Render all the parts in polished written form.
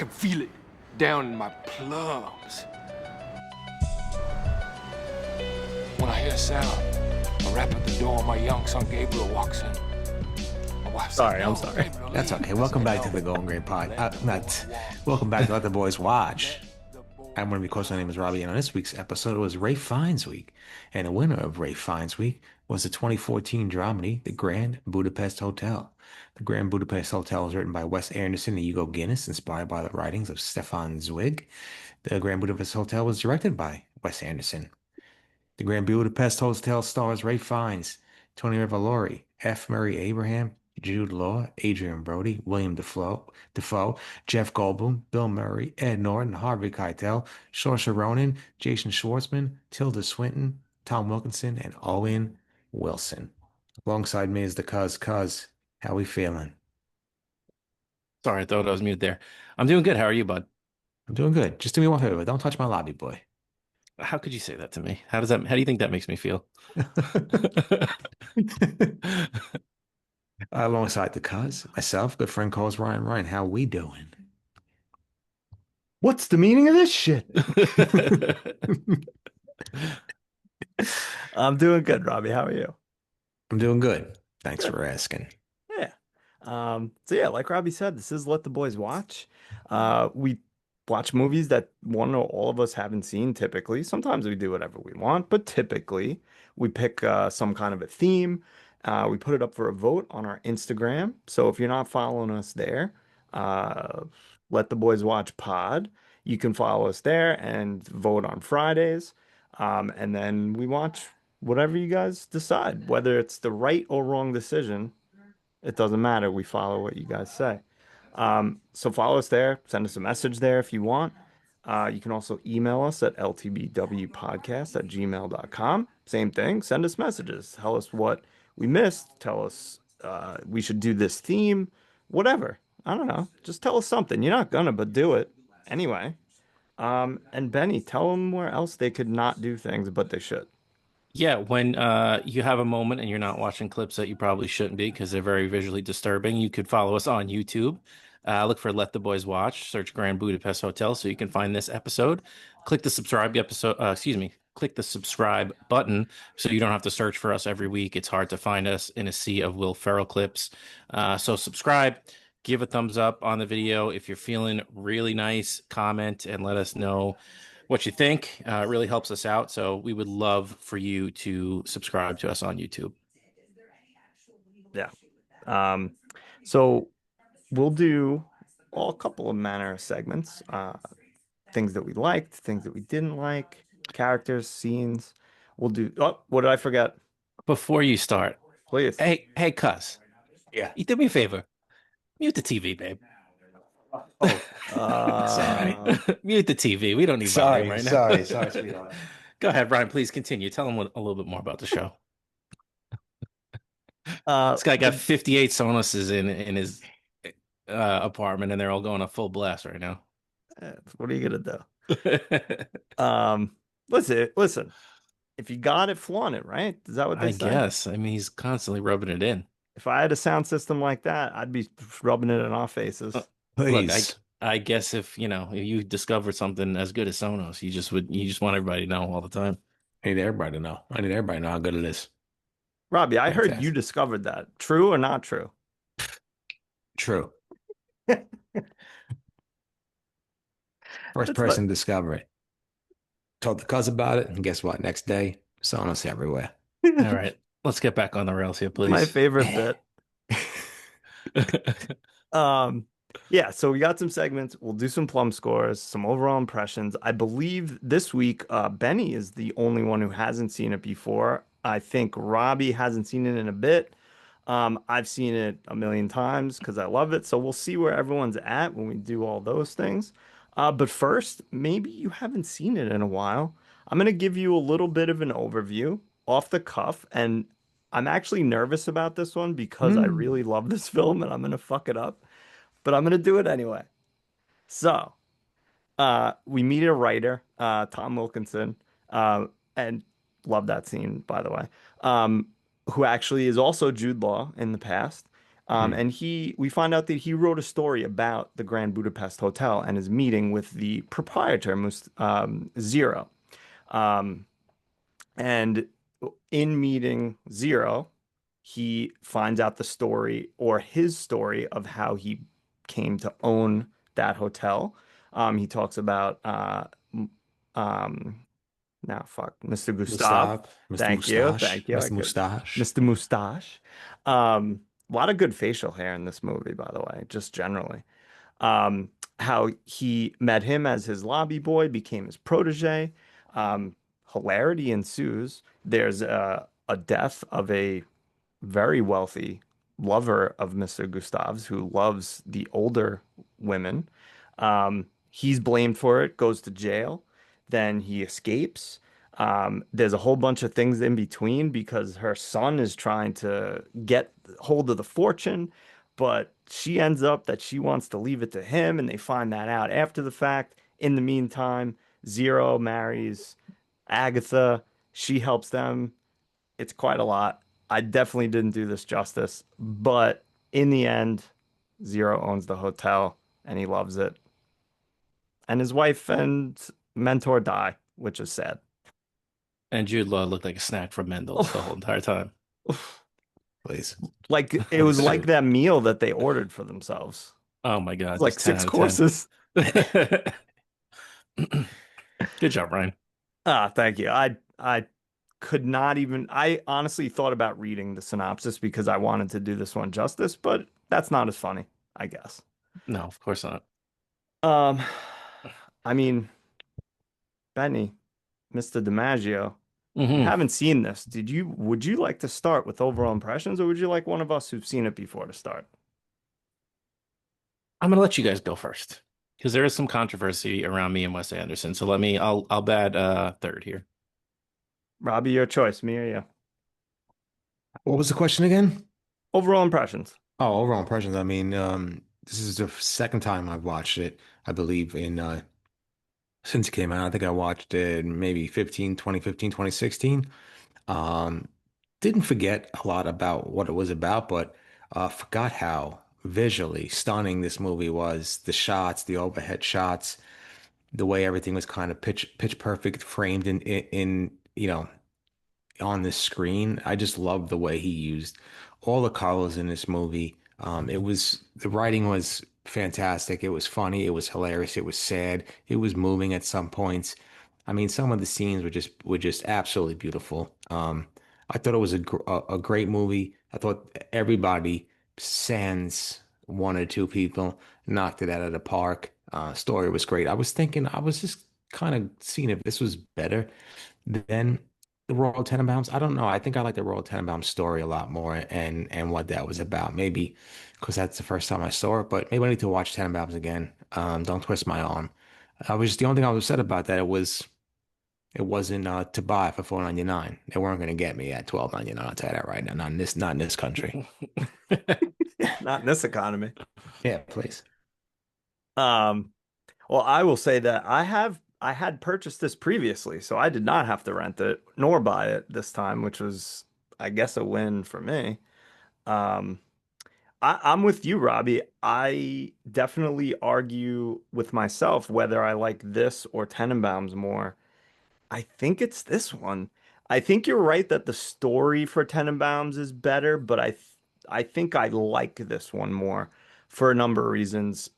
can feel it down in my plums. When I hear a sound, a rap at the door, my young son Gabriel walks in. My wife said, I'm "No, sorry. Gabriel, That's leave." okay. I Welcome said, back "No." to the Golden Gate Pod. Welcome back to Let the Boys Watch. I'm going to be course. My name is Robbie, and on this week's episode was Ray Fiennes Week, and the winner of Ray Fiennes Week was the 2014 dramedy, The Grand Budapest Hotel. The Grand Budapest Hotel was written by Wes Anderson and Hugo Guinness, inspired by the writings of Stefan Zweig. The Grand Budapest Hotel was directed by Wes Anderson. The Grand Budapest Hotel stars Ray Fiennes, Tony Revolori, F. Murray Abraham, Jude Law, Adrien Brody, William Dafoe, Jeff Goldblum, Bill Murray, Ed Norton, Harvey Keitel, Saoirse Ronan, Jason Schwartzman, Tilda Swinton, Tom Wilkinson, and Owen Wilson. Alongside me is the Cuz. How we feeling? Sorry, I thought I was muted there. I'm doing good. How are you, bud? I'm doing good. Just do me one favor. Don't touch my lobby, boy. How could you say that to me? How do you think that makes me feel? Alongside the Cuz, myself, good friend calls Ryan. Ryan, how we doing? What's the meaning of this shit? I'm doing good, Robbie. How are you? I'm doing good. Thanks for asking. Yeah. So yeah, like Robbie said, this is Let the Boys Watch. We watch movies that one or all of us haven't seen typically. Sometimes we do whatever we want, but typically we pick some kind of a theme. We put it up for a vote on our Instagram. So if you're not following us there, Let the Boys Watch Pod, you can follow us there and vote on Fridays. And then we watch whatever you guys decide, whether it's the right or wrong decision. It doesn't matter. We follow what you guys say. So follow us there. Send us a message there if you want. You can also email us at ltbwpodcast@gmail.com. Same thing. Send us messages. Tell us what we missed. Tell us we should do this theme. Whatever. I don't know. Just tell us something. You're not gonna, but do it anyway. And Benny, tell them where else they could not do things, but they should. Yeah, when you have a moment and you're not watching clips that you probably shouldn't be because they're very visually disturbing, you could follow us on YouTube. Look for Let the Boys Watch, search Grand Budapest Hotel so you can find this episode. Click the click the subscribe button so you don't have to search for us every week. It's hard to find us in a sea of Will Ferrell clips. So subscribe, give a thumbs up on the video. If you're feeling really nice, comment and let us know what you think. It really helps us out. So we would love for you to subscribe to us on YouTube. Yeah. So we'll do a couple of manner of segments. Things that we liked, things that we didn't like, characters, scenes. We'll do. Oh, what did I forget? Before you start, Please. hey, Cuz, Yeah. you do me a favor. Mute the TV, babe. Sorry. Mute the TV. We don't need volume right now. Sorry, sweetheart. Go ahead, Brian. Please continue. Tell them a little bit more about the show. This guy got 58 Sonuses in his apartment, and they're all going a full blast right now. What are you gonna do? Listen. If you got it, flaunt it, right? Is that what they I say? guess. I mean, he's constantly rubbing it in. If I had a sound system like that, I'd be rubbing it in our faces. Look, Please. I guess if you discovered something as good as Sonos, you just want everybody to know all the time. I need everybody to know. How good it is. Robbie, I heard Fantastic. you discovered that. True or not true? True. First That's person to discover it. Told the Cuz about it, and guess what? Next day, Sonos everywhere. All right, let's get back on the rails here, please. My favorite bit. Yeah, so we got some segments. We'll do some plum scores, some overall impressions. I believe this week, Benny is the only one who hasn't seen it before. I think Robbie hasn't seen it in a bit. I've seen it a million times because I love it. So we'll see where everyone's at when we do all those things. But first, maybe you haven't seen it in a while. I'm going to give you a little bit of an overview off the cuff. And I'm actually nervous about this one because I really love this film and I'm going to fuck it up. But I'm going to do it anyway. So, we meet a writer, Tom Wilkinson, and love that scene, by the way, who actually is also Jude Law in the past. Hmm. And we find out that he wrote a story about the Grand Budapest Hotel and his meeting with the proprietor, Zero. Um, and in meeting Zero, he finds out the story or his story of how he came to own that hotel. He talks about um, now fuck, Mr. Gustav. Gustav, Mr. Thank you, Mustache, thank you. I Mr. could, Mustache. Mr. Mustache. A lot of good facial hair in this movie, by the way, just generally. Um, how he met him as his lobby boy, became his protege. Um, Hilarity ensues. There's a death of a very wealthy lover of Mr. Gustav's who loves the older women. He's blamed for it, goes to jail, then he escapes. There's a whole bunch of things in between because her son is trying to get hold of the fortune, but she ends up that she wants to leave it to him, and they find that out after the fact. In the meantime, Zero marries Agatha. She helps them. It's quite a lot. I definitely didn't do this justice, but in the end, Zero owns the hotel and he loves it. And his wife and mentor die, which is sad. And Jude Law looked like a snack from Mendel's the whole entire time. Please. Like it was like that meal that they ordered for themselves. Oh my God. It's like just 10 six out of courses. 10. Good job, Ryan. Thank you. I could not even I honestly thought about reading the synopsis because I wanted to do this one justice, but that's not as funny, I guess. No, of course not. Um, I mean, Benny, Mr. DiMaggio, you Hmm. haven't seen this. Would you like to start with overall impressions, or would you like one of us who've seen it before to start? I'm gonna let you guys go first because there is some controversy around me and Wes Anderson. So I'll bat third here. Robbie, your choice, me or you? What was the question again? Overall impressions. Oh, overall impressions. I mean, this is the second time I've watched it, I believe, in since it came out. I think I watched it maybe 2015, 2016. Um, didn't forget a lot about what it was about, but forgot how visually stunning this movie was. The shots, the overhead shots, the way everything was kind of pitch perfect, framed in on the screen. I just love the way he used all the colors in this movie. The writing was fantastic. It was funny. It was hilarious. It was sad. It was moving at some points. I mean, some of the scenes were just absolutely beautiful. I thought it was a great movie. I thought everybody, sans one or two people, knocked it out of the park. Story was great. I was just kind of seeing if this was better than the Royal Tenenbaums. I don't know. I think I like the Royal Tenenbaums story a lot more and what that was about. Maybe because that's the first time I saw it, but maybe I need to watch Tenenbaums again. Don't twist my arm. I was the only thing I was upset about that it wasn't to buy for $4.99. They weren't going to get me at $12.99. I'll tell you that right now. Not in this country. Not in this economy. Yeah, please. Um, well, I will say that I had purchased this previously, so I did not have to rent it nor buy it this time, which was, I guess, a win for me. Um, I'm with you, Robbie. I definitely argue with myself whether I like this or Tenenbaums more. I think it's this one. I think you're right that the story for Tenenbaums is better, but I think I like this one more for a number of reasons.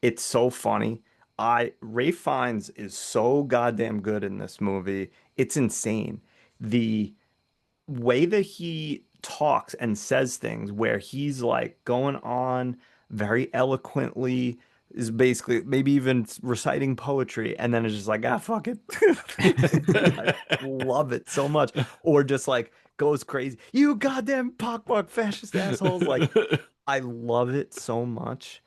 It's so funny. I Ray Fiennes is so goddamn good in this movie. It's insane. The way that he talks and says things where he's like going on very eloquently is basically maybe even reciting poetry and then it's just like fuck it. I love it so much. Or just like goes crazy, you goddamn pockmark fascist assholes. Like I love it so much.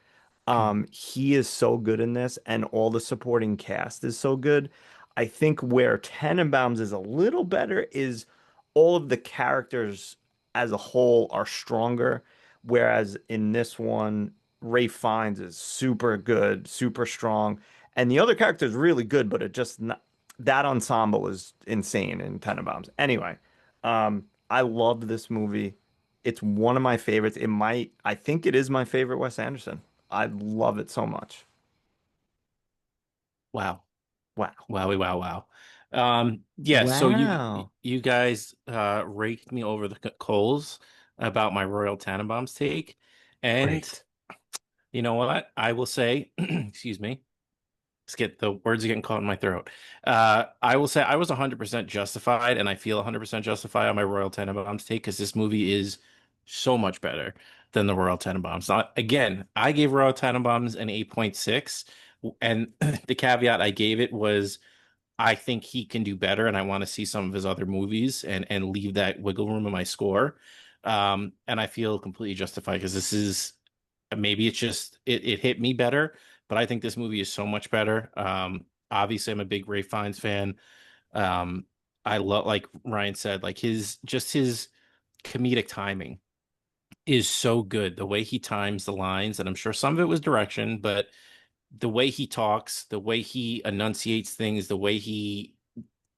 He is so good in this, and all the supporting cast is so good. I think where Tenenbaums is a little better is all of the characters as a whole are stronger, whereas in this one, Ray Fiennes is super good, super strong, and the other character is really good, but it just not, that ensemble is insane in Tenenbaums. Anyway, I love this movie. It's one of my favorites. I think it is my favorite Wes Anderson. I love it so much. Wow. Wow. Wowie, wow, wow. Yeah, so Wow. you guys raked me over the coals about my Royal Tenenbaums take. And Great. you know what? I will say, excuse me. The words are getting caught in my throat. I will say I was 100% justified, and I feel 100% justified on my Royal Tenenbaums take because this movie is so much better than the Royal Tenenbaums. Again, I gave Royal Tenenbaums an 8.6, and the caveat I gave it was I think he can do better, and I want to see some of his other movies and leave that wiggle room in my score. And I feel completely justified because this is maybe it's just it hit me better, but I think this movie is so much better. Obviously, I'm a big Ray Fiennes fan. Um, I love, like Ryan said, like his comedic timing is so good. The way he times the lines, and I'm sure some of it was direction, but the way he talks, the way he enunciates things, the way he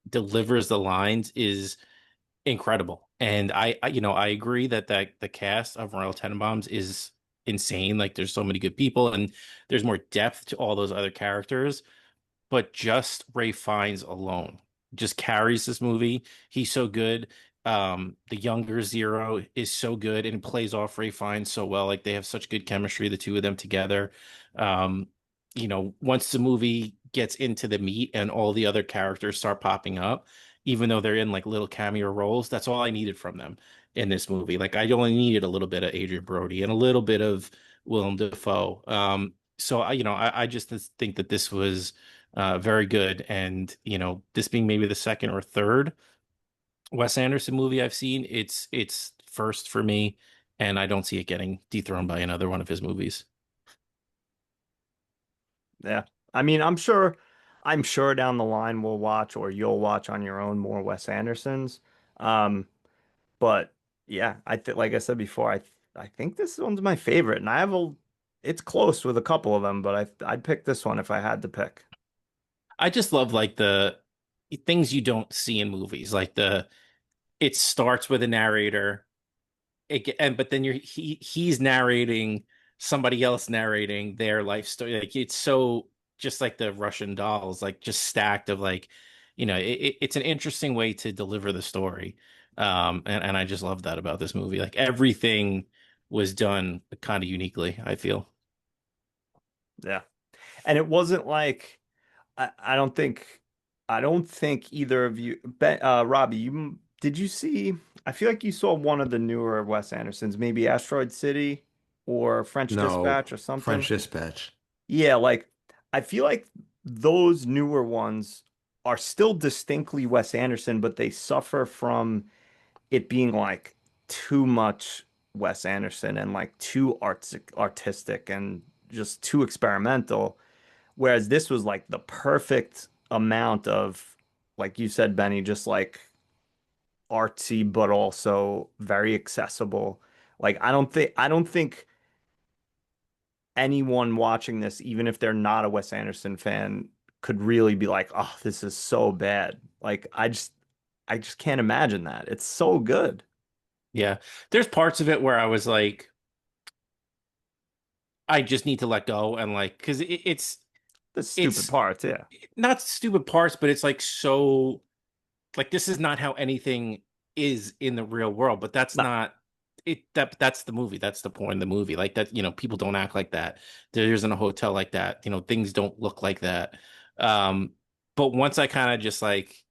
delivers the lines is incredible. And I agree that the cast of Royal Tenenbaums is insane. Like there's so many good people and there's more depth to all those other characters, but just Ray Fiennes alone just carries this movie. He's so good. The younger Zero is so good and plays off Ray Fiennes so well. Like they have such good chemistry, the two of them together. Um, once the movie gets into the meat and all the other characters start popping up, even though they're in like little cameo roles, that's all I needed from them in this movie. Like I only needed a little bit of Adrien Brody and a little bit of Willem Dafoe. So I just think that this was very good. And this being maybe the second or third Wes Anderson movie I've seen, it's first for me, and I don't see it getting dethroned by another one of his movies. Yeah. I mean, I'm sure down the line we'll watch or you'll watch on your own more Wes Andersons. Um, but yeah, I think like I said before, I think this one's my favorite, and it's close with a couple of them, but I'd pick this one if I had to pick. I just love like the things you don't see in movies, like it starts with a narrator, but then he's narrating somebody else narrating their life story. Like it's so just like the Russian dolls, like just stacked of like, it's an interesting way to deliver the story. And I just love that about this movie. Like everything was done kind of uniquely, I feel. Yeah. And it wasn't like I don't think either of you, Robbie, did you see? I feel like you saw one of the newer Wes Andersons, maybe Asteroid City or French No, Dispatch or something. French Dispatch. Yeah, like I feel like those newer ones are still distinctly Wes Anderson, but they suffer from it being like too much Wes Anderson and like too artistic and just too experimental. Whereas this was like the perfect amount of, like you said, Benny, just like artsy, but also very accessible. Like I don't think anyone watching this, even if they're not a Wes Anderson fan, could really be like, oh, this is so bad. Like I just can't imagine that. It's so good. Yeah. There's parts of it where I was like, I just need to let go and like, because The stupid it's parts, yeah. not stupid parts, but it's like so like this is not how anything is in the real world, but that's No, not that's the movie. That's the point of the movie. Like that, people don't act like that. There isn't a hotel like that. Things don't look like that. But once I kind of just like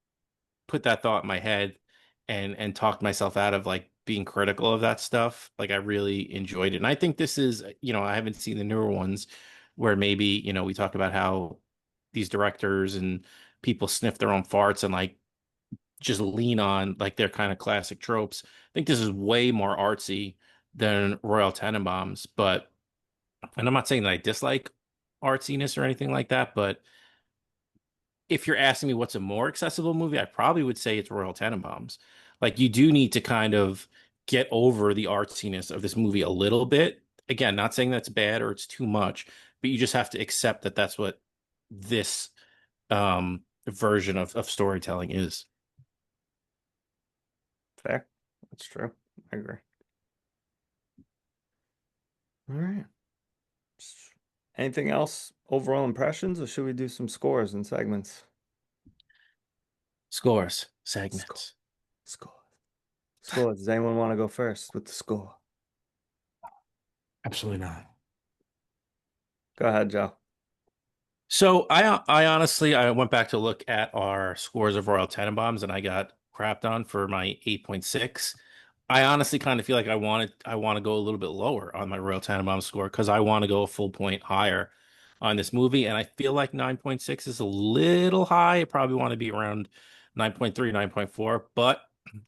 put that thought in my head and talked myself out of like being critical of that stuff, like I really enjoyed it. And I think this is, I haven't seen the newer ones where maybe, we talk about how these directors and people sniff their own farts and like just lean on like their kind of classic tropes. I think this is way more artsy than Royal Tenenbaums, and I'm not saying that I dislike artsiness or anything like that, but if you're asking me what's a more accessible movie, I probably would say it's Royal Tenenbaums. Like you do need to kind of get over the artsiness of this movie a little bit. Again, not saying that's bad or it's too much, but you just have to accept that that's what this version of storytelling is. fair. That's true. I agree. All right. Anything else? Overall impressions, or should we do some scores and segments? Scores, Score. segments. Score. Score. Does anyone want to go first with the score? Absolutely not. Go ahead, Joe. So I honestly I went back to look at our scores of Royal Tenenbaums and I got crapped on for my 8.6. I honestly kind of feel like I want to go a little bit lower on my Royal Tenenbaum score because I want to go a full point higher on this movie, and I feel like 9.6 is a little high. I probably want to be around 9.3, 9.4, but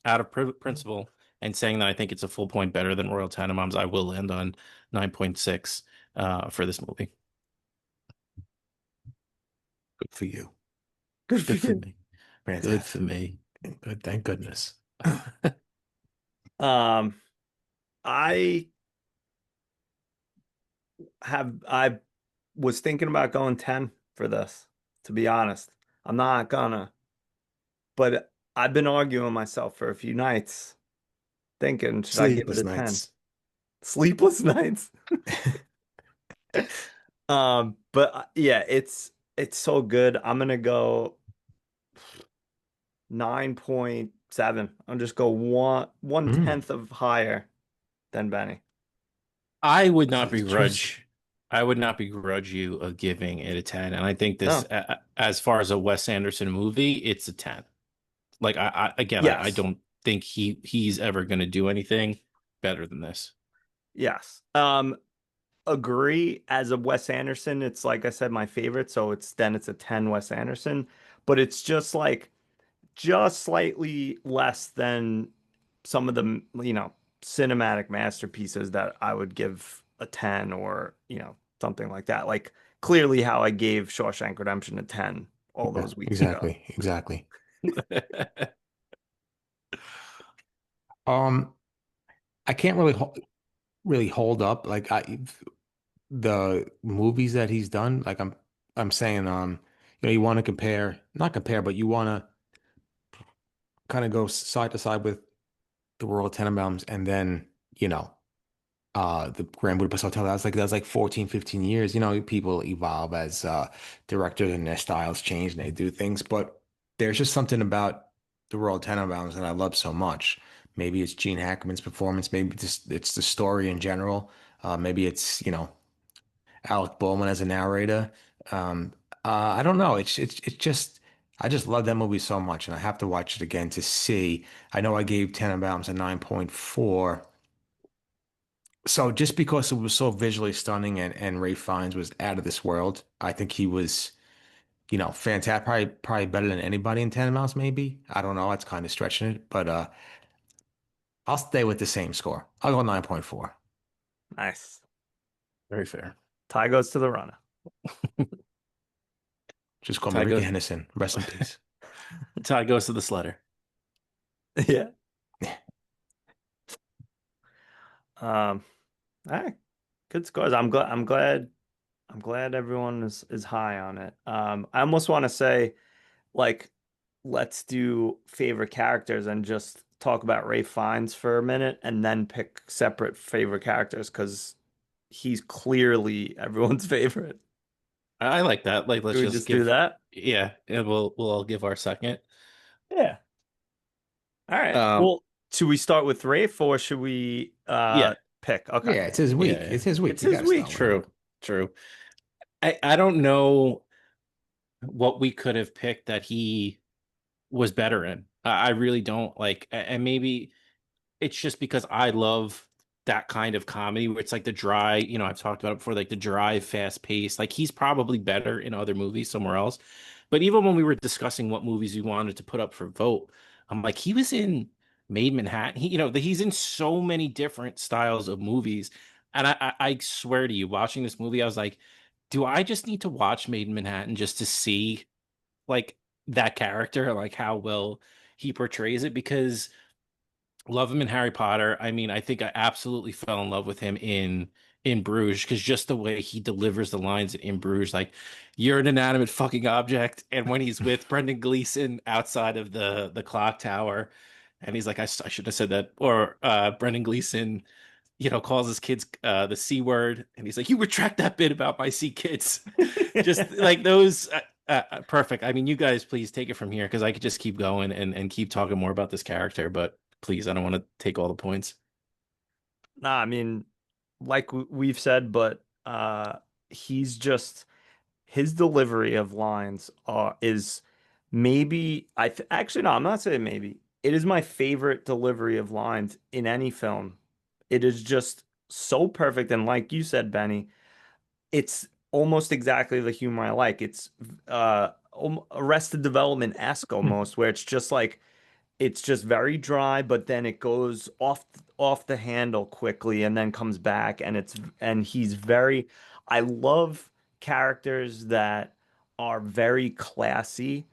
out of principle and saying that I think it's a full point better than Royal Tenenbaums, I will land on 9.6 for this movie. Good for you. Good for Good for you. me. Good Fantastic. for me. Good. Thank goodness. I I was thinking about going 10 for this, to be honest. I'm not gonna, but I've been arguing myself for a few nights, thinking, should I give it Sleepless a 10? nights. Sleepless nights. But yeah, it's so good. I'm gonna go 9.7. I'll just go one Mm. tenth of higher than Benny. I would not It's trust. begrudge. I would not begrudge you of giving it a 10. And I think this, No. as far as a Wes Anderson movie, it's a 10. Like I Yes. don't think he's ever going to do anything better than this. Yes. Agree. As a Wes Anderson, it's like I said, my favorite. So it's a 10 Wes Anderson, but it's just slightly less than some of the, cinematic masterpieces that I would give a 10 or, something like that. Like clearly how I gave Shawshank Redemption a 10 all Yeah, those weeks ago. exactly. Um, I can't really hold up the movies that he's done. Like I'm saying, you want to not compare, but you want to kind of go side to side with the Royal Tenenbaums, and then the Grand Budapest Hotel. That was like 14, 15 years. People evolve as directors and their styles change and they do things, but there's just something about the Royal Tenenbaums that I love so much. Maybe it's Gene Hackman's performance. Maybe it's the story in general. Maybe it's Alec Baldwin as a narrator. Um, I don't know. It's just I just love that movie so much, and I have to watch it again to see. I know I gave Tenenbaums a 9.4. So just because it was so visually stunning and Ray Fiennes was out of this world, I think he was, fantastic. Probably better than anybody in Tenenbaums, maybe. I don't know. That's kind of stretching it, but I'll stay with the same score. I'll go 9.4. Nice. Very fair. Tie goes to the runner. Just call me Ty Ricky goes, Henderson. Rest in peace. Ty goes to the Sledder. Yeah. All right. Good scores. I'm glad everyone is high on it. I almost want to say, like, let's do favorite characters and just talk about Ray Fiennes for a minute and then pick separate favorite characters because he's clearly everyone's favorite. I like that. Like, let's Should we just just do give, that? yeah, and we'll all give our second. Yeah. All right. Um, Well, should we start with Rafe or should we yeah, pick? Okay. Yeah, it's his week. yeah, It's his week. It's You his got to week. start with him. true, true. I don't know what we could have picked that he was better in. I really don't like, and maybe it's just because I love that kind of comedy where it's like the dry, I've talked about it before, like the dry, fast pace. Like he's probably better in other movies somewhere else. But even when we were discussing what movies we wanted to put up for vote, I'm like, he was in Made in Manhattan. He's in so many different styles of movies. And I swear to you, watching this movie, I was like, do I just need to watch Made in Manhattan just to see like that character, like how well he portrays it? Because love him in Harry Potter. I mean, I think I absolutely fell in love with him in Bruges because just the way he delivers the lines in Bruges, like you're an inanimate fucking object. And when he's with Brendan Gleeson outside of the clock tower, and he's like, I should have said that, or Brendan Gleeson, calls his kids the C word, and he's like, "You retract that bit about my C kids." Just like those, perfect. I mean, you guys please take it from here because I could just keep going and keep talking more about this character, but please, I don't want to take all the points. Nah, I mean, like we've said, but he's just his delivery of lines is maybe actually no, I'm not saying maybe. It is my favorite delivery of lines in any film. It is just so perfect, and like you said, Benny, it's almost exactly the humor I like. It's Arrested Development-esque almost, where it's just like it's just very dry, but then it goes off the handle quickly and then comes back and he's very I love characters that are very classy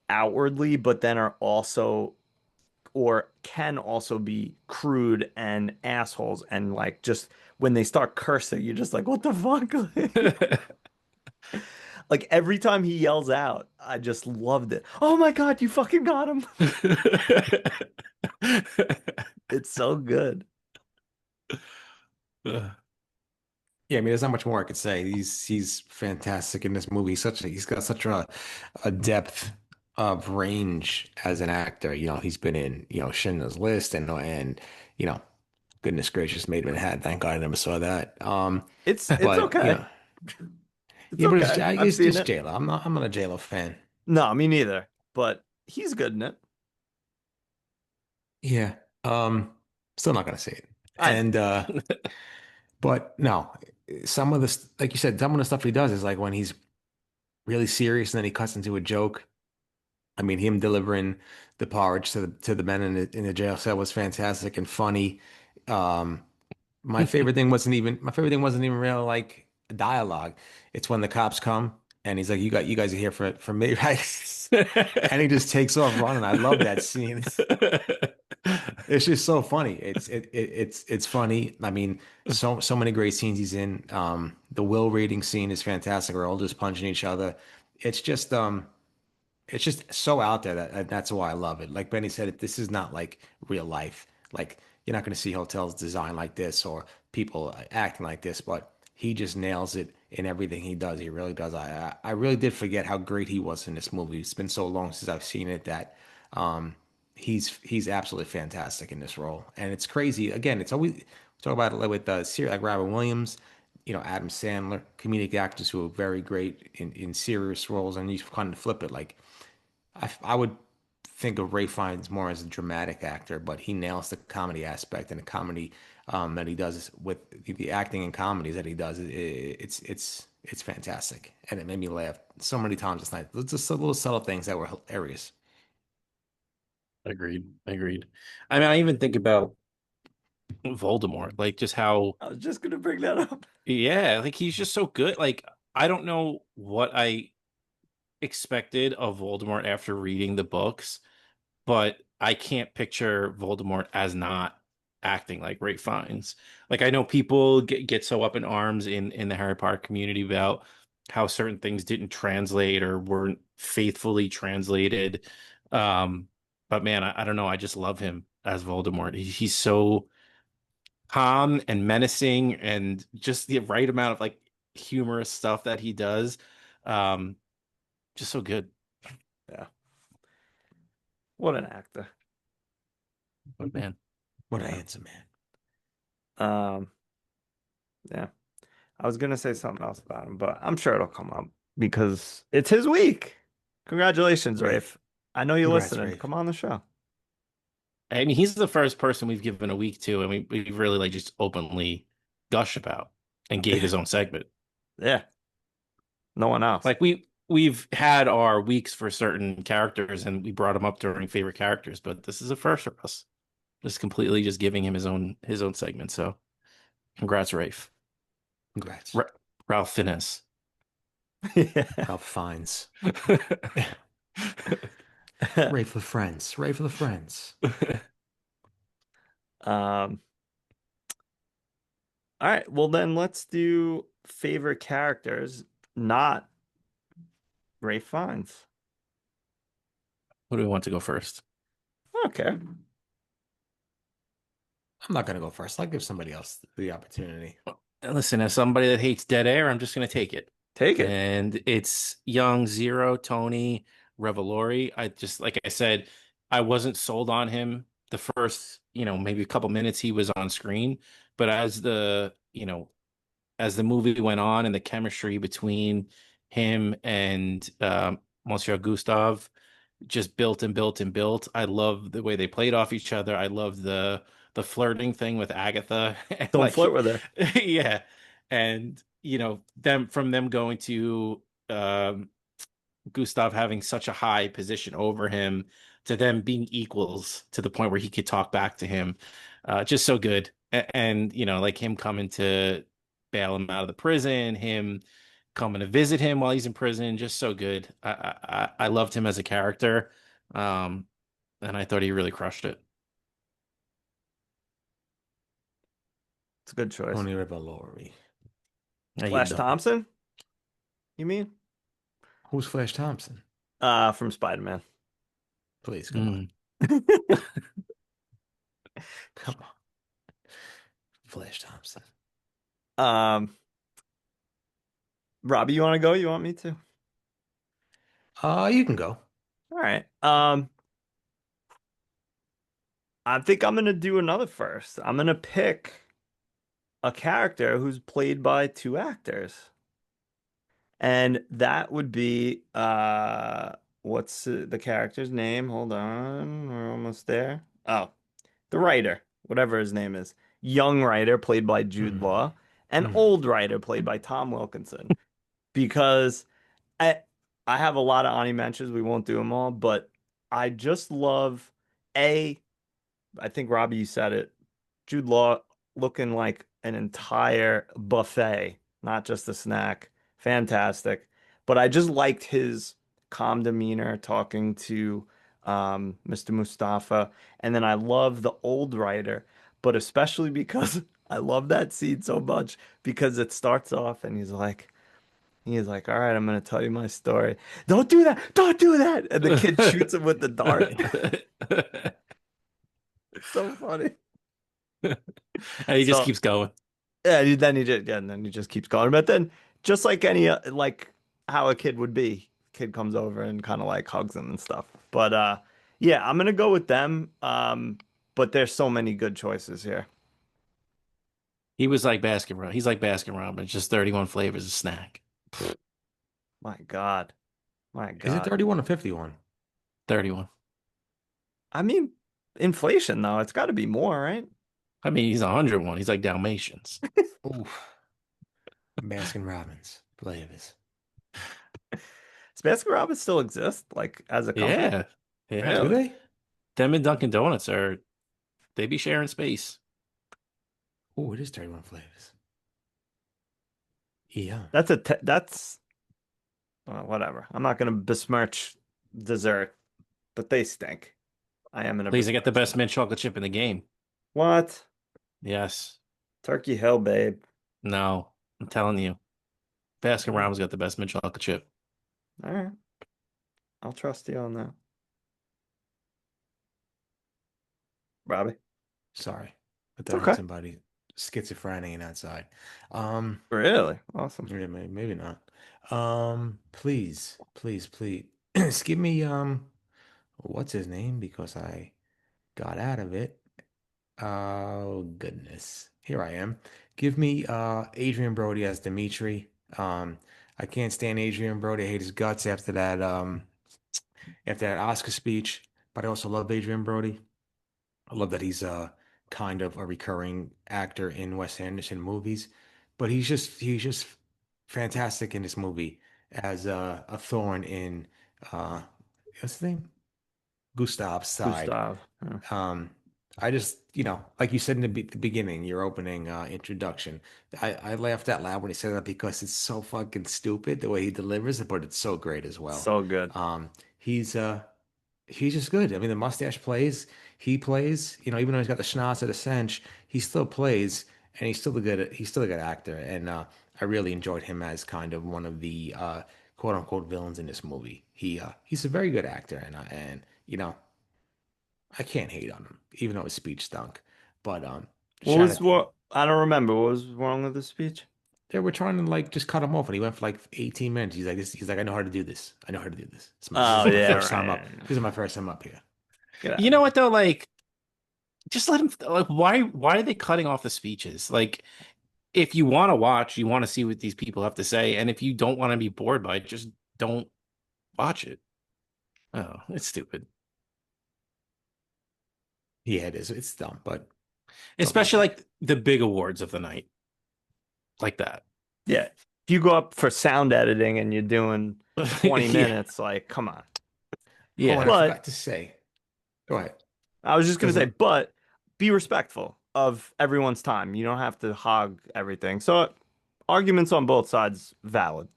outwardly, but then are also or can also be crude and assholes and like just when they start cursing, you're just like, what the fuck? Like every time he yells out, I just loved it. Oh my God, you fucking got him. It's so good. Yeah, I mean, there's not much more I could say. He's fantastic in this movie. He's got such a depth of range as an actor. He's been in Schindler's List and you know, goodness gracious, Made in Manhattan. Thank God I never saw that. It's But okay. It's yeah, but it's okay. I've seen it's it. J-Lo. I'm not a J-Lo fan. No, me neither. But he's good in it. Yeah. Still not gonna say it. I know. And but no, some of the like you said, some of the stuff he does is like when he's really serious and then he cuts into a joke. I mean, him delivering the porridge to the men in the jail cell was fantastic and funny. Um, my favorite thing wasn't even real like dialogue. It's when the cops come and he's like, you guys are here for me, right?" And he just takes off running. I love that scene. It's just so funny. It's funny. I mean, so many great scenes he's in. The will reading scene is fantastic. We're all just punching each other. It's just it's just so out there that's why I love it. Like Benny said, this is not like real life. Like you're not going to see hotels designed like this or people acting like this, but he just nails it in everything he does. He really does. I really did forget how great he was in this movie. It's been so long since I've seen it that um, he's absolutely fantastic in this role. And it's crazy. Again, it's always we talk about it with like Robin Williams, Adam Sandler, comedic actors who are very great in serious roles, and you kind of flip it like. I would think of Ray Fiennes more as a dramatic actor, but he nails the comedy aspect and the comedy that he does with the acting and comedies that he does. It's fantastic, and it made me laugh so many times this night. Just little subtle things that were hilarious. Agreed. Agreed. I mean, I even think about Voldemort, like just how, I was just gonna bring that up. yeah, like he's just so good. Like, I don't know what I expected of Voldemort after reading the books, but I can't picture Voldemort as not acting like Ray Fiennes. Like, I know people get so up in arms in the Harry Potter community about how certain things didn't translate or weren't faithfully translated. Um, but man, I don't know. I just love him as Voldemort. He's so calm and menacing and just the right amount of like humorous stuff that he does. Um, just so good. Yeah. What an actor. But man, What a Yeah. handsome man. Um, yeah. I was gonna say something else about him, but I'm sure it'll come up because it's his week. Congratulations, Rafe. Rafe. I know you're Congrats, listening. Rafe. Come on the show. I mean, he's the first person we've given a week to, and we really like just openly gush about and gave his own segment. Yeah. No one else. Like we've had our weeks for certain characters, and we brought him up during favorite characters, but this is a first for us. Just completely just giving him his own segment. So, congrats, Rafe. Congrats. Ralph Fiennes. Yeah. Ralph Fiennes. Ray for the friends. Ray for the friends. Um, all right. Well, then let's do favorite characters, not Rafe Fiennes. Who do we want to go first? Okay. I'm not gonna go first. I'll give somebody else the opportunity. And listen, as somebody that hates dead air, I'm just going to take it. Take it. And it's young Zero, Tony, Revolori. I just, like I said, I wasn't sold on him the first, maybe a couple minutes he was on screen. But as the movie went on and the chemistry between him and Monsieur Gustave just built and built and built. I love the way they played off each other. I love the flirting thing with Agatha. And Don't like, flirt with her. yeah. And them going to Gustav having such a high position over him to them being equals to the point where he could talk back to him. Just so good. And like him coming to bail him out of the prison, him coming to visit him while he's in prison, just so good. I loved him as a character. Um, and I thought he really crushed it. It's a good choice. Tony Revolori. How you Flash doing? Thompson? You mean? Who's Flash Thompson? From Spider-Man. Please, come on. Come on. Flash Thompson. Robbie, you want to go? You want me to? You can go. All right. I think I'm gonna do another first. I'm gonna pick a character who's played by two actors. And that would be what's the character's name? Hold on. We're almost there. Oh, the writer, whatever his name is. Young writer played by Jude Mhm. Law, and Mhm. old writer played by Tom Wilkinson. Because I I have a lot of Ani mentions. We won't do them all, but I just love A. I think Robbie, you said it. Jude Law looking like an entire buffet, not just a snack. Fantastic. But I just liked his calm demeanor talking to Mr. Mustafa. And then I love the old writer, but especially because I love that scene so much because it starts off and he's like, all right, I'm gonna tell you my story. Don't do that. Don't do that. And the kid shoots him with the dart. It's so funny. And he just So keeps going. yeah, and then he just keeps going. But then, just like any like how a kid would be, kid comes over and kind of like hugs him and stuff. But yeah, I'm gonna go with them. But there's so many good choices here. He was like Baskin Robbins. He's like Baskin Robbins, just 31 flavors of snack. My God, my Is it God. 31 or 51? 31. I mean, inflation though, it's got to be more, right? I mean, he's 101. He's like Dalmatians. Oof. Baskin Robbins flavors. Does Baskin Robbins still exist, like as a company? Yeah. Yeah. Do Really? they? Them and Dunkin' Donuts they be sharing space. Oh, it is 31 flavors. Yeah. That's whatever. I'm not gonna besmirch dessert, but they stink. I am gonna Please, I get the besmirch best them. mint chocolate chip in the game. What? Yes. Turkey Hill, babe. No. I'm telling you. Baskin Mm, Robbins got the best mint chocolate chip. all right. I'll trust you on that. Robbie. Sorry. I It's thought I heard okay. somebody schizophrenic outside. Um, Really? Awesome. yeah, maybe not. Please, please, please, just give me what's his name? Because I got out of it. Oh goodness. Here I am. Give me Adrian Brody as Dimitri. Um, I can't stand Adrian Brody. I hate his guts after that Oscar speech, but I also love Adrian Brody. I love that he's kind of a recurring actor in Wes Anderson movies, but he's just fantastic in this movie as a thorn in uh what's his name? Gustav's side. Gustav. Yeah. Um, I just, like you said in the beginning, your opening introduction, I laughed out loud when he said that because it's so fucking stupid the way he delivers it, but it's so great as well. So good. He's he's just good. I mean, the mustache plays, he plays, even though he's got the schnoz or the cinch, he still plays, and he's still a good actor. And I really enjoyed him as kind of one of the quote unquote villains in this movie. He's a very good actor, and I can't hate on him, even though his speech stunk. But What shout was out to him. what? I don't remember. What was wrong with the speech? They were trying to like just cut him off, and he went for like 18 minutes. He's like, he's like, I know how to do this. I know how to do this. This Oh is my yeah, first time right. up. This is my first time up here. Get out You of know here. what though? Like, just let him. Like, why are they cutting off the speeches? Like, if you want to watch, you want to see what these people have to say, and if you don't want to be bored by it, just don't watch it. Oh, it's stupid. Yeah, it is. It's dumb, but what can you Especially do? like the big awards of the night, like that. Yeah. If you go up for sound editing and you're doing 20 Yeah, minutes, like, come on. Oh, and yeah. I But forgot to say. Go ahead. I was just gonna Because say, but be respectful of everyone's time. You don't have to hog everything. So arguments on both sides valid.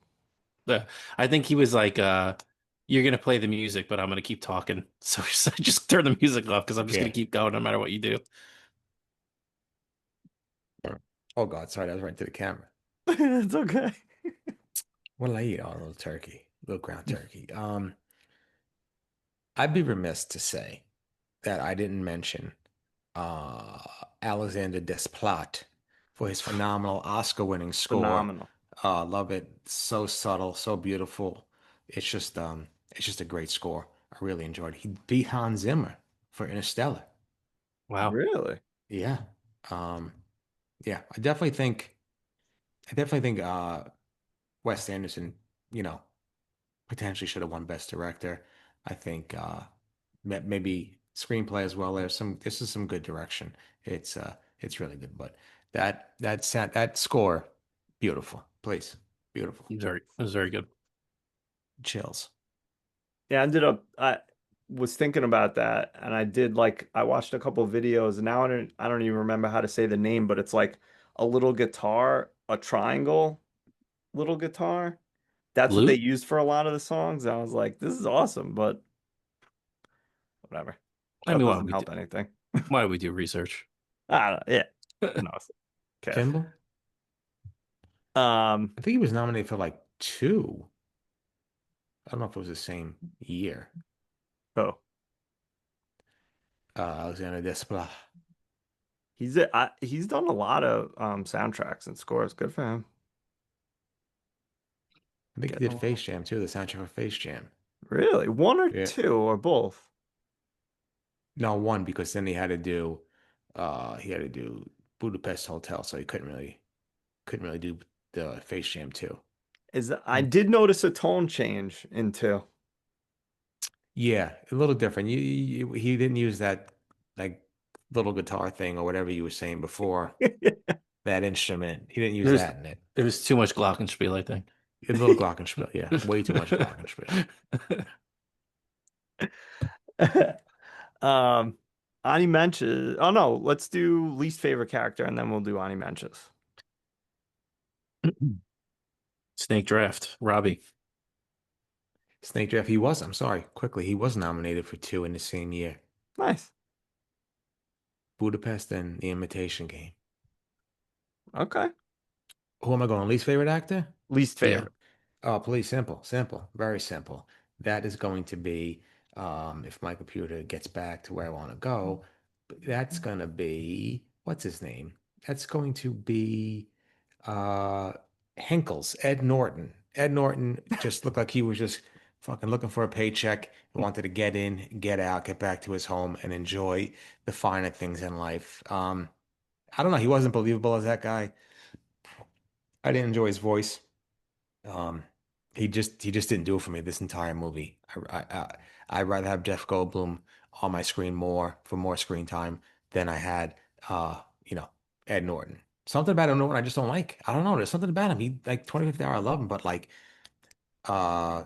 I think he was like, "You're gonna play the music, but I'm gonna keep talking." So just turn the music off because I'm just yeah. gonna keep going no matter what you do. Oh God, sorry, that was right to the camera. It's okay. What did I eat? Oh, a little turkey, little ground turkey. I'd be remiss to say that I didn't mention uh Alexander Desplat for his phenomenal Oscar-winning score. Phenomenal. Love it. So subtle, so beautiful. It's just a great score. I really enjoyed it. He beat Hans Zimmer for Interstellar. Wow. Really? Yeah. Um, yeah, I definitely think Wes Anderson, you know, potentially should have won Best Director. I think maybe screenplay as well. This is some good direction. It's really good, but that score, beautiful. Please. Beautiful. It was very good. Chills. Yeah, I was thinking about that and I watched a couple of videos and now I don't even remember how to say the name, but it's like a little guitar, a triangle little guitar. That's what they Blue? used for a lot of the songs. And I was like, this is awesome, but whatever. I That mean, doesn't help anything. why do we do research? I don't know. Yeah. No. Okay. Kimball? Um, I think he was nominated for like two. I don't know if it was the same year. oh, Alexander Desplat. he's done a lot of soundtracks and scores. Good for him. I think he Getting did along. Face Jam too, the soundtrack for Face Jam. Really? One or Yeah. two or both? No, one because then he had to do Budapest Hotel, so he couldn't really do the Face Jam too. I did notice a tone change in two. Yeah, a little different. He didn't use that like little guitar thing or whatever you were saying before. That instrument. He didn't use There's that in it. It was too much Glockenspiel, I think. A little glockenspiel, yeah. Way too much glockenspiel. Um, Ani mentions. Oh no, let's do least favorite character and then we'll do Ani mentions. Snake Draft, Robbie. Snake Draft, I'm sorry, quickly, he was nominated for two in the same year. Nice. Budapest and The Imitation Game. Okay. Who am I going? Least favorite actor? Least Yeah. favorite. Oh, please, simple, very simple. That is going to be, if my computer gets back to where I want to go, that's going to be, what's his name? That's going to be uh Henkel's, Ed Norton. Ed Norton just looked like he was just fucking looking for a paycheck and wanted to get in, get out, get back to his home and enjoy the finer things in life. I don't know, he wasn't believable as that guy. I didn't enjoy his voice. Um, he just didn't do it for me this entire movie. I'd rather have Jeff Goldblum on my screen more for more screen time than I had you know, Ed Norton. Something about Ed Norton I just don't like. I don't know. There's something about him. He like 25th Hour, I love him, but like uh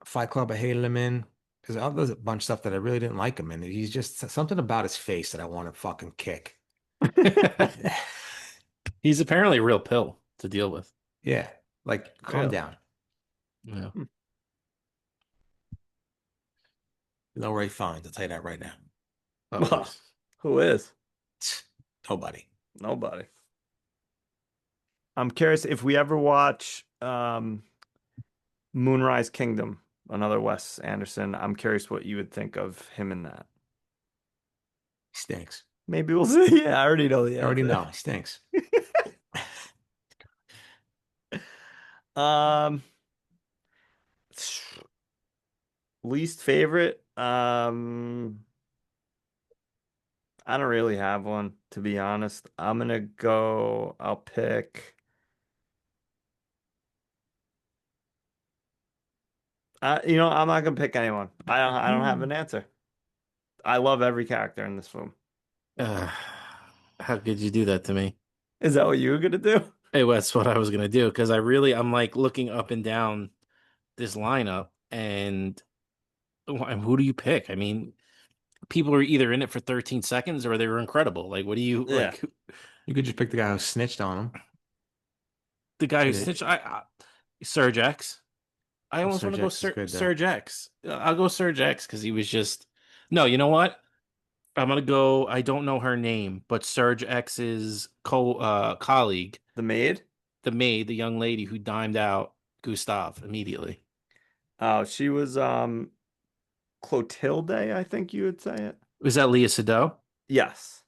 Fight Club, I hated him in. There's a bunch of stuff that I really didn't like him in. He's just something about his face that I want to fucking kick. He's apparently a real pill to deal with. Yeah, like calm Really? down. Yeah. No Ray Fiennes, I'll tell you that right now. Oh, please. Who is? Nobody. Nobody. I'm curious if we ever watch Moonrise Kingdom, another Wes Anderson. I'm curious what you would think of him in that. He stinks. Maybe we'll see. Yeah, I already know the I already answer. know. He stinks. Um, least favorite. I don't really have one, to be honest. I'll pick. I'm not gonna pick anyone. I don't have an answer. I love every character in this film. Uh, how could you do that to me? Is that what you were gonna do? Hey, well, that's what I was gonna do because I'm like looking up and down this lineup, and who do you pick? I mean, people are either in it for 13 seconds or they were incredible. Like, what do you Yeah. like? You could just pick the guy who snitched on him. The guy who Yeah. snitched, Surge X. I Oh, almost want Serge to go X is good though. Surge X. I'll go Surge X because he was just. No, you know what? I'm gonna go. I don't know her name, but Surge X's colleague, The maid? the maid, the young lady who dimed out Gustav immediately. Oh, she was Clotilde, I think you would say it. Was that Leah Seydoux? Yes.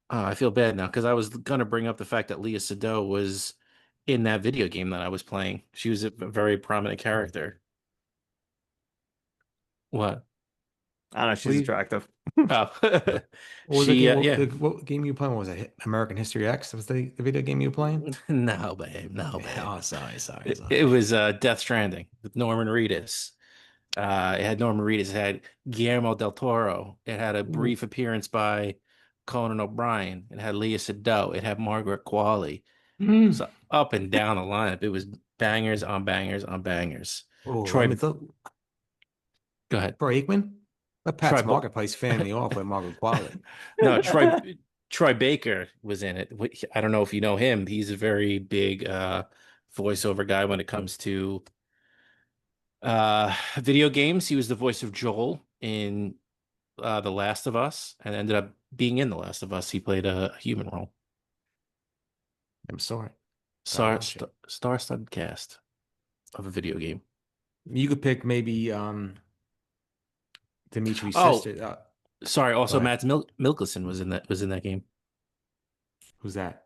I feel bad now because I was gonna bring up the fact that Leah Seydoux was in that video game that I was playing. She was a very prominent character. What? I don't know, What, she's attractive. Oh, what was the she game? yeah. What game you playing? What was it American History X? Was the video game you were playing? No, babe, no, babe. Oh, sorry. It was Death Stranding with Norman Reedus. It had Norman Reedus. It had Guillermo del Toro. It had a Ooh. brief appearance by Conan O'Brien. It had Leah Seydoux. It had Margaret Qualley. Mm. So up and down the lineup, it was bangers on bangers on bangers. Oh, let me Troy, thought go ahead. Troy Aikman. Let Troy, Pat's Marketplace fan me off with Margaret Qualley. no, Troy Baker was in it. I don't know if you know him. He's a very big voiceover guy when it comes to video games. He was the voice of Joel in The Last of Us and ended up being in The Last of Us. He played a human role. I'm sorry. Star-studded cast of a video game. You could pick maybe Dimitri's Oh, sister. sorry. Also, Go ahead. Matt Mikkelsen was in that game. Who's that?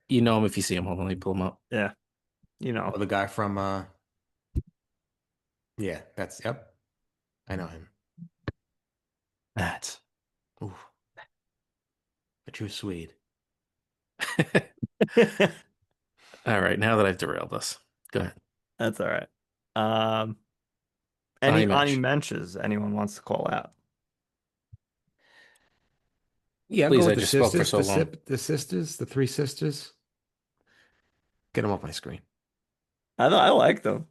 You know him if you see him. Hold on, let me pull him up. Yeah. Oh, the guy from yeah, yep. I know him. Matt. Ooh, a true Swede. All right, now that I've derailed us, go ahead. That's all right. Any Mensch. mentions anyone wants to call out? Yeah, I'll Please, go I with the just spoke for sisters, so long. the sisters, the three sisters. Get them off my screen. I like them.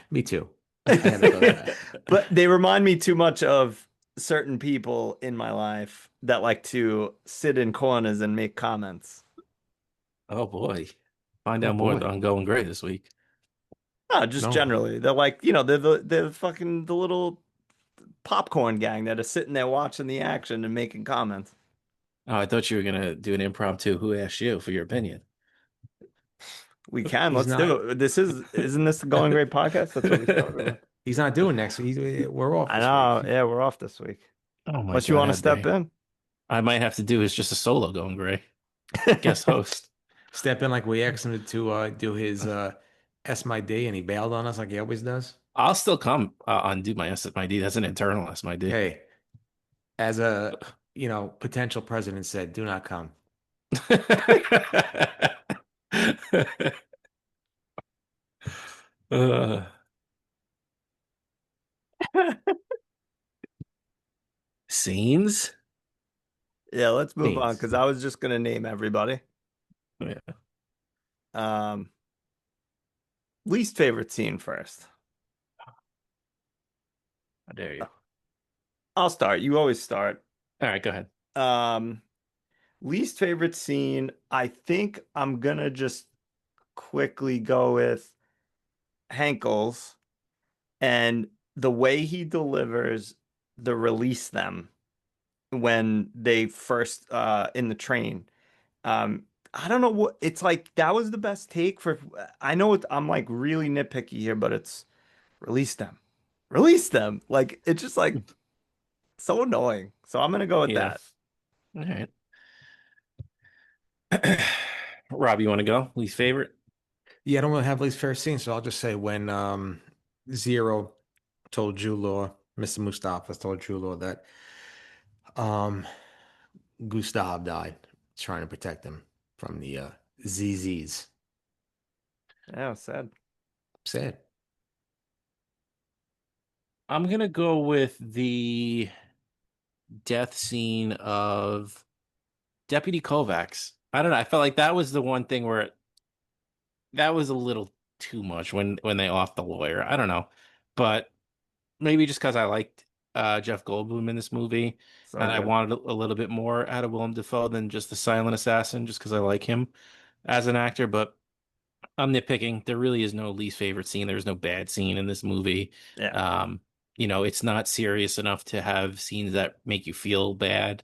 Me too. I had to go with that. But they remind me too much of certain people in my life that like to sit in corners and make comments. Oh boy. Find Oh out more boy. on Going Gray this week. No, just No. generally. They're like, they're fucking the little popcorn gang that are sitting there watching the action and making comments. Oh, I thought you were gonna do an impromptu Who Asked You for your opinion. We can. He's Let's do it. Isn't this the Going Great podcast? That's what we started with. He's not doing next week. We're off I this know. week. Yeah, we're off this week. Oh my Unless you God, want to how step dare. in. I might have to do is just a solo Going Gray guest host. Step in like we asked him to do his S my D and he bailed on us like he always does. I'll still come on do my SMID. That's an internal SMID. Hey, as a potential president said, do not come. uh, scenes? Yeah, let's move on Scenes. because I was just gonna name everybody. Yeah. Least favorite scene first. How dare you? I'll start. You always start. All right, go ahead. Least favorite scene. I think I'm gonna just quickly go with Henkel's and the way he delivers the release them when they first in the train. I don't know what it's like. That was the best take for. I know I'm like really nitpicky here, but it's release them. Like it's just like so annoying. So I'm gonna go with Yeah. that. All right. Rob, you want to go? Least favorite? Yeah, I don't really have least favorite scene, so I'll just say when Zero told Julor, Mr. Mustafa told Julor that um Gustav died trying to protect him from the ZZs. Yeah, sad. Sad. I'm gonna go with the death scene of Deputy Kovacs. I don't know. I felt like that was the one thing where that was a little too much when they off the lawyer. I don't know, but maybe just because I liked Jeff Goldblum in this movie, So and I good. wanted a little bit more out of Willem Dafoe than just the silent assassin, just because I like him as an actor. But I'm nitpicking. There really is no least favorite scene. There's no bad scene in this movie. Yeah, Um, it's not serious enough to have scenes that make you feel bad.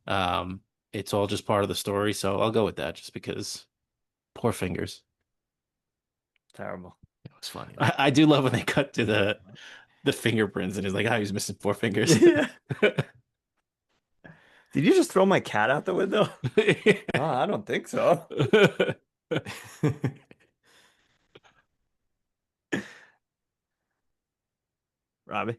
Um, it's all just part of the story. So I'll go with that just because poor fingers. terrible. It was funny though. I do love when they cut to the fingerprints and he's like, oh, he's missing four fingers. Yeah. Did you just throw my cat out the window? Oh, I don't think so. Robbie.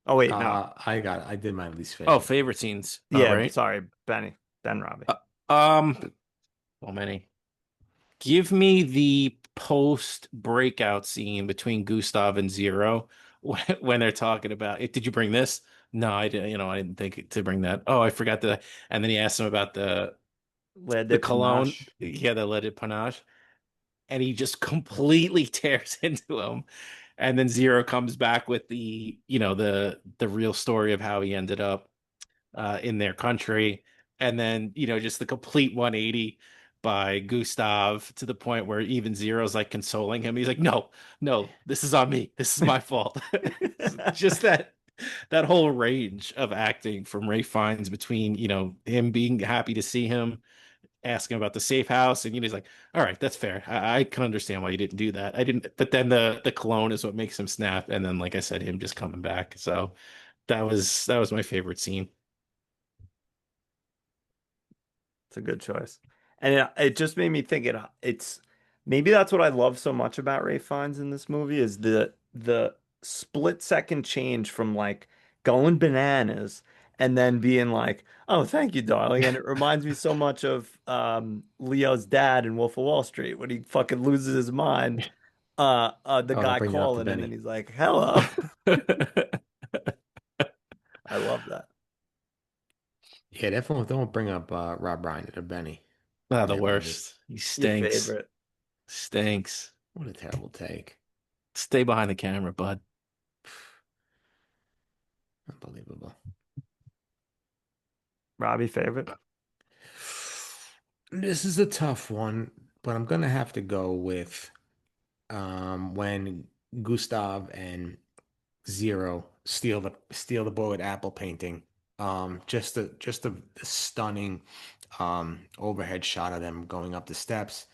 Oh wait, no. I did my least Oh, favorite. favorite scenes. Oh, Yeah, right. sorry, Benny. Then Robbie. So many. Give me the post breakout scene between Gustav and Zero when they're talking about it. Did you bring this? No, I didn't. I didn't think to bring that. Oh, I forgot that. And then he asked him about Le the cologne. Depanache. Yeah, the leaded panache. And he just completely tears into him. And then Zero comes back with the real story of how he ended up in their country. And then, just the complete 180 by Gustav to the point where even Zero's like consoling him. He's like, no, no, this is on me. This is my fault. Just that whole range of acting from Ray Fiennes between, him being happy to see him, asking about the safe house, and he's like, all right, that's fair. I can understand why you didn't do that. I didn't, but then the cologne is what makes him snap. And then, like I said, him just coming back. So that was my favorite scene. It's a good choice. And it just made me think it's maybe that's what I love so much about Ray Fiennes in this movie is the split second change from like going bananas and then being like, "Oh, thank you, darling." And it reminds me so much of Leo's dad in Wolf of Wall Street when he fucking loses his mind. The Oh, don't guy bring that up to calling and then Benny. he's like, "Hello." I love that. Yeah, definitely don't bring up Rob Reiner or Benny Ah, in the that movie. worst. He Your stinks. favorite. Stinks. What a terrible take. Stay behind the camera, bud. Unbelievable. Robbie favorite? This is a tough one, but I'm gonna have to go with when Gustav and Zero steal the boy with apple painting. Just a stunning overhead shot of them going up the steps,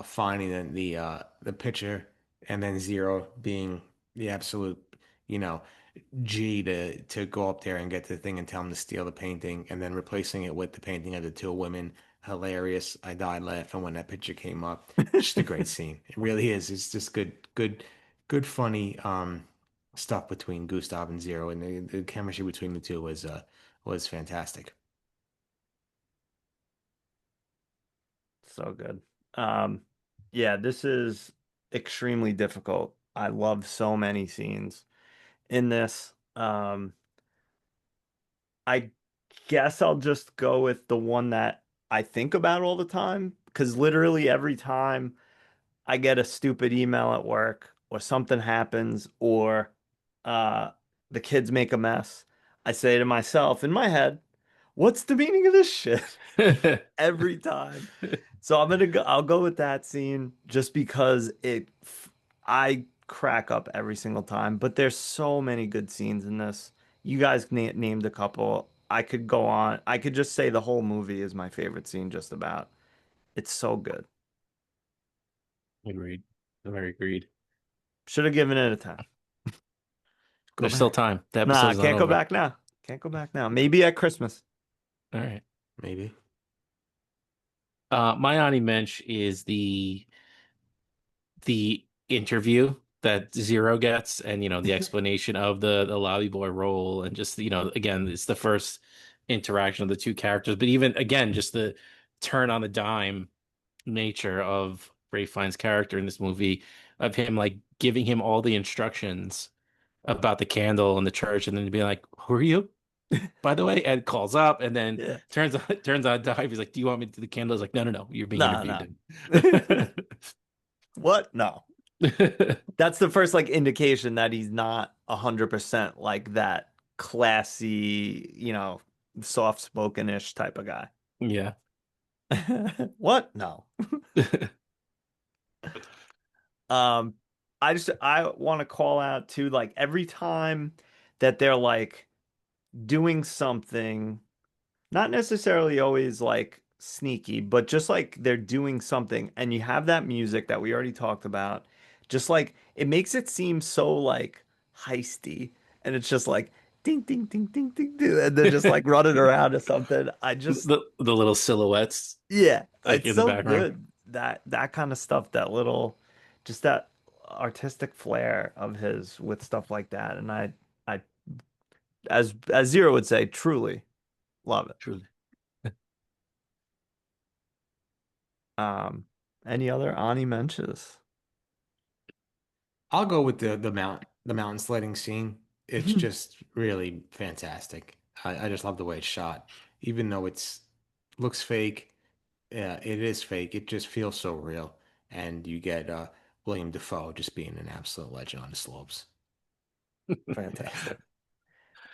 finding the picture, and then Zero being the absolute, you know, G to go up there and get the thing and tell him to steal the painting, and then replacing it with the painting of the two women. Hilarious. I died laughing when that picture came up. Just a great scene. It really is. It's just good, funny stuff between Gustav and Zero, and the chemistry between the two was fantastic. So good. Um, yeah, this is extremely difficult. I love so many scenes in this. I guess I'll just go with the one that I think about all the time because literally every time I get a stupid email at work or something happens or uh, the kids make a mess, I say to myself in my head, what's the meaning of this shit? Every time. So I'll go with that scene just because I crack up every single time, but there's so many good scenes in this. You guys named a couple. I could go on. I could just say the whole movie is my favorite scene just about. It's so good. Agreed. Very agreed. Should have given it a 10. Go There's still back. time. The Nah, episode's not can't go over. back now. Can't go back now. Maybe at Christmas. All right. Maybe. My honorable mention is the interview that Zero gets, and the explanation of the lobby boy role, and just again, it's the first interaction of the two characters, but even again, just the turn on the dime nature of Ray Fiennes' character in this movie, of him like giving him all the instructions about the candle and the church, and then being like, "Who are you?" By the way, Ed calls up, and then Yeah. turns on dive. He's like, "Do you want me to do the candle?" He's like, "No, no, no. You're being No, interviewed." What? No. That's the first like indication that he's not 100% like that classy, soft-spoken-ish type of guy. Yeah. What? No. I want to call out too, like every time that they're like doing something, not necessarily always like sneaky, but just like they're doing something, and you have that music that we already talked about, just like it makes it seem so like heisty, and it's just like ding ding ding ding ding ding, and they're just like running around or something. The little silhouettes Yeah, like it's in the so background. good that kind of stuff, that little, just that artistic flair of his with stuff like that, and I as Zero would say, truly love it. Truly. Um, any other Ani mentions? I'll go with the mountain sledding scene. It's just really fantastic. I just love the way it's shot. Even though it's looks fake, yeah, it is fake. It just feels so real. And you get William Dafoe just being an absolute legend on the slopes. Fantastic.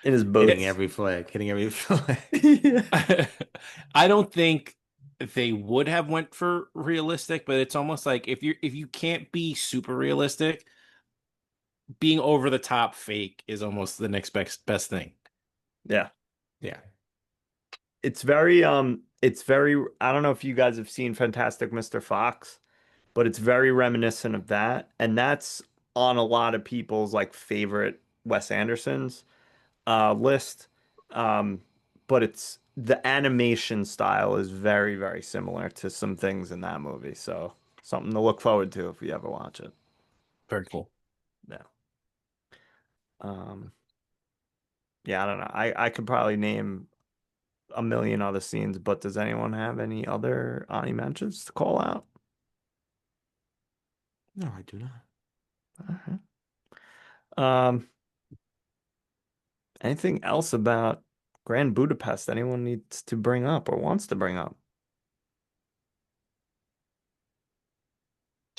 In his Hitting boots. every flag, hitting every flag. Yeah. I don't think they would have went for realistic, but it's almost like if you can't be super realistic, being over the top fake is almost the next best thing. Yeah. Yeah. It's very, I don't know if you guys have seen Fantastic Mr. Fox, but it's very reminiscent of that. And that's on a lot of people's like favorite Wes Anderson's list. Um, but the animation style is very, very similar to some things in that movie. So something to look forward to if you ever watch it. Very cool. Yeah. Um, yeah, I don't know. I could probably name a million other scenes, but does anyone have any other Ani mentions to call out? No, I do not. Uh-huh. Um, anything else about Grand Budapest anyone needs to bring up or wants to bring up?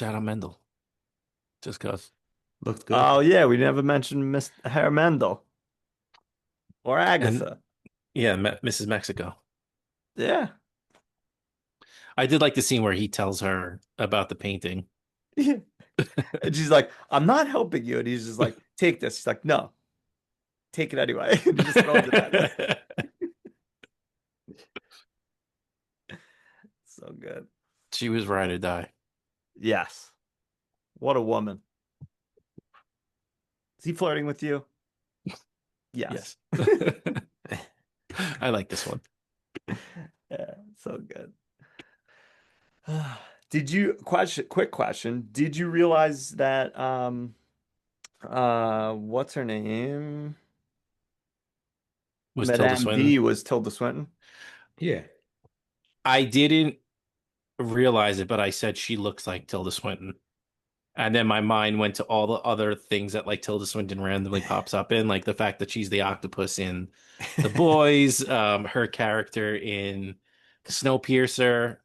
Shout out Mendel. Just cause. Looked good. Oh yeah, we never mentioned Miss Herr Mendel or And Agatha. yeah, Mrs. Mexico. Yeah. I did like the scene where he tells her about the painting. Yeah. And she's like, I'm not helping you. And he's just like, take this. She's like, no, take it anyway. And he just throws it at her. So good. She was ride or die. Yes. What a woman. Is he flirting with you? Yes. I like this one. Yeah, so good. Quick question. Did you realize that what's her name? Was Tilda Madame Swinton? D was Tilda Swinton? Yeah. I didn't realize it, but I said she looks like Tilda Swinton. And then my mind went to all the other things that like Tilda Swinton randomly pops up in, like the fact that she's the octopus in The Boys, her character in Snowpiercer.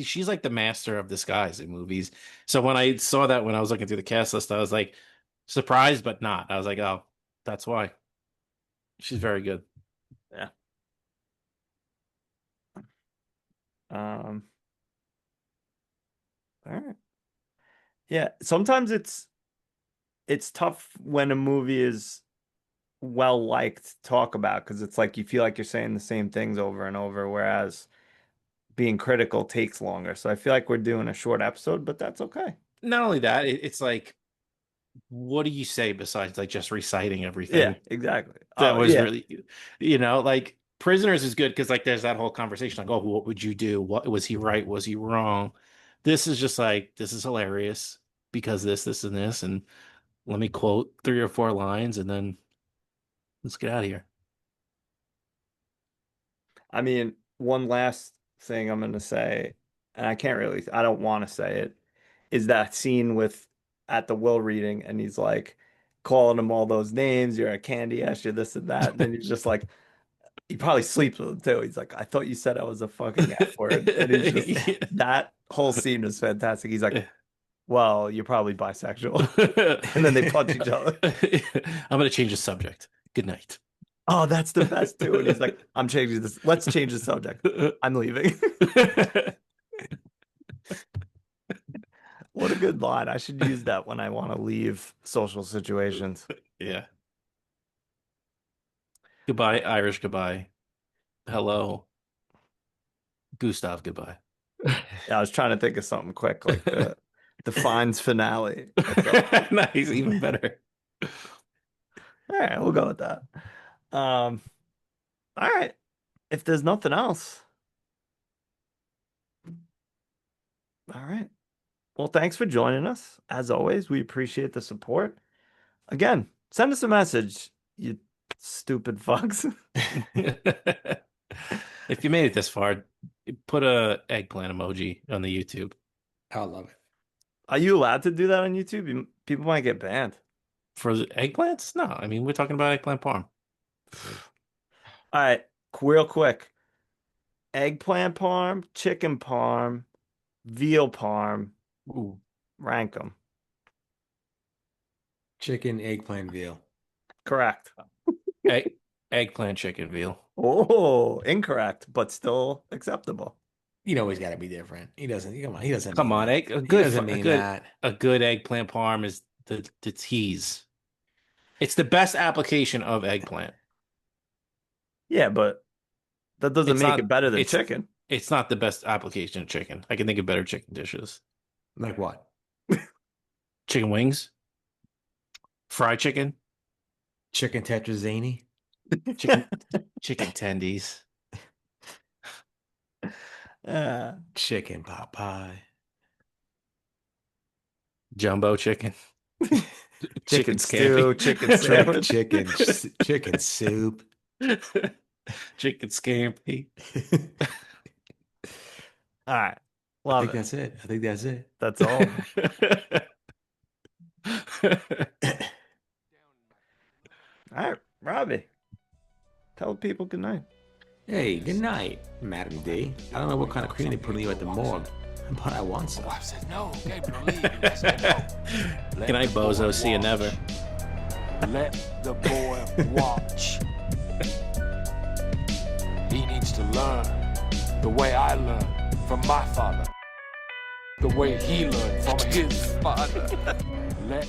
She's like the master of disguise in movies. So when I saw that when I was looking through the cast list, I was like surprised but not. I was like, oh, that's why. She's very good. Yeah. All right. Yeah, sometimes it's tough when a movie is well liked to talk about because it's like you feel like you're saying the same things over and over, whereas being critical takes longer. So I feel like we're doing a short episode, but that's okay. Not only that, it's like what do you say besides like just reciting everything? Yeah, exactly. That was yeah. really, like Prisoners is good because like there's that whole conversation like, oh, what would you do? What was he right? Was he wrong? This is just like, this is hilarious because this, and this, and let me quote 3 or 4 lines and then let's get out of here. I mean, one last thing I'm gonna say, and I don't want to say it, is that scene with at the will reading, and he's like calling him all those names. You're a candy ass, you're this and that, and then he's just like, he probably sleeps with him too. He's like, I thought you said I was a fucking F word, and he's just that whole scene is fantastic. He's like, well, you're probably bisexual, and then they punch each other. I'm gonna change the subject. Good night. Oh, that's the best too. And he's like, I'm changing this. Let's change the subject. I'm leaving. What a good line. I should use that when I want to leave social situations. Yeah. Goodbye, Irish goodbye. Hello. Gustav goodbye. Yeah, I was trying to think of something quick, like the Fiennes finale. Nice, even better. All right, we'll go with that. All right. If there's nothing else. All right. Well, thanks for joining us. As always, we appreciate the support. Again, send us a message, you stupid fucks. If you made it this far, put a eggplant emoji on the YouTube. I love it. Are you allowed to do that on YouTube? People might get banned. For the eggplants? No, I mean, we're talking about eggplant parm. All right, real quick. Eggplant parm, chicken parm, veal parm. Ooh. Rank them. Chicken, eggplant, veal. Correct. Eggplant, chicken, veal. Oh, incorrect, but still acceptable. You know he's got to be different. He doesn't. Come on. He doesn't. Come mean on, that. a He good, doesn't mean that. a good eggplant parm is the tease. It's the best application of eggplant. Yeah, but that doesn't It's make not- it better than it's- chicken. It's not the best application of chicken. I can think of better chicken dishes. Like what? Chicken wings, fried chicken, Chicken tetrazzini. chicken tendies. Chicken pot pie. Jumbo chicken. Chicken scampi. stew, chicken sandwich. Chicken soup. Chicken scampi. All right. I Love think it. that's it. I think that's it. That's all. All right, Robbie. Tell people good night. Hey, good night, Madam D. I don't know what kind of cream they put in you at the morgue, but I want some. My wife said no. Gabriel, leave. I said no. Good night, bozo. See you never. Let the boy watch. He needs to learn the way I learned from my father. The way he learned from his father. Let